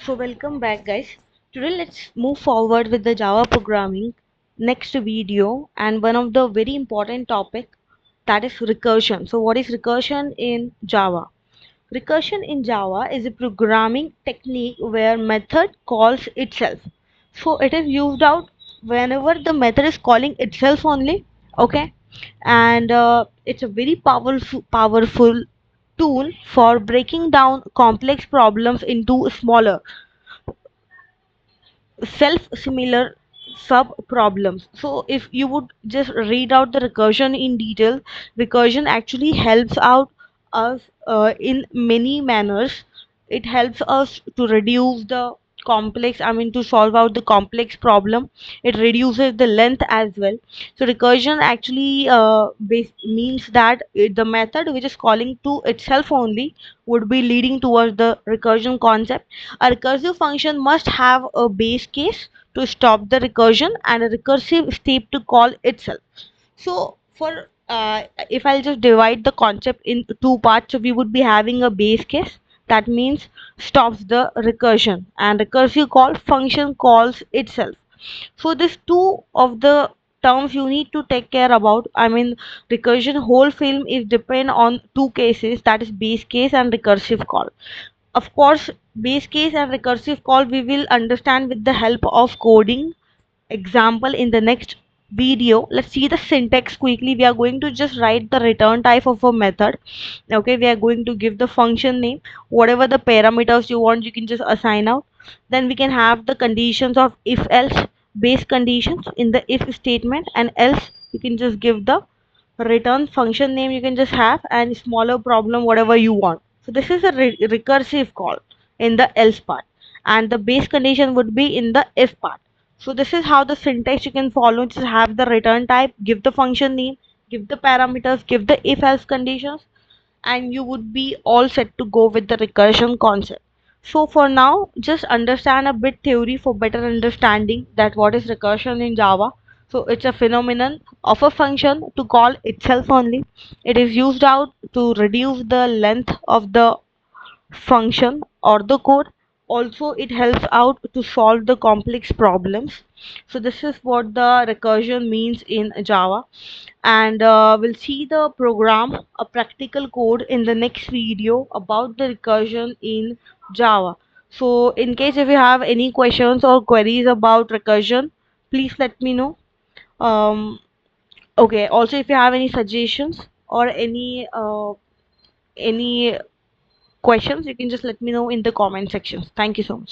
So welcome back guys. Today let's move forward with the Java programming next video and one of the very important topic, that is recursion. So what is recursion in Java? Recursion in Java is a programming technique where method calls itself. So it is used out whenever the method is calling itself only. Okay, and it's a very powerful tool for breaking down complex problems into smaller self similar sub problems. So if you would just read out the recursion in detail, recursion actually helps out us in many manners. It helps us to reduce the complex, I mean to solve out the complex problem. It reduces the length as well. So recursion actually means that the method which is calling to itself only would be leading towards the recursion concept. A recursive function must have a base case to stop the recursion and a recursive step to call itself. So for if I'll just divide the concept in two parts, so we would be having a base case that means stops the recursion, and recursive call function calls itself. So these two of the terms you need to take care about. I mean recursion whole film is depend on two cases, that is base case and recursive call. Of course, base case and recursive call we will understand with the help of coding example in the next video. Let's see the syntax quickly. We are going to just write the return type of a method. Okay, we are going to give the function name, whatever the parameters you want you can just assign out. Then we can have the conditions of if else, base conditions in the if statement, and else you can just give the return function name you can just have, and smaller problem whatever you want. So this is a recursive call in the else part, and the base condition would be in the if part. So this is how the syntax you can follow. Just have the return type, give the function name, give the parameters, give the if else conditions, and you would be all set to go with the recursion concept. So for now, just understand a bit theory for better understanding that what is recursion in Java. So it's a phenomenon of a function to call itself only. It is used out to reduce the length of the function or the code. Also it helps out to solve the complex problems. So this is what the recursion means in Java, and we'll see the program, a practical code in the next video about the recursion in Java. So in case if you have any questions or queries about recursion, please let me know. Okay, also if you have any suggestions or any questions, you can just let me know in the comment sections. Thank you so much.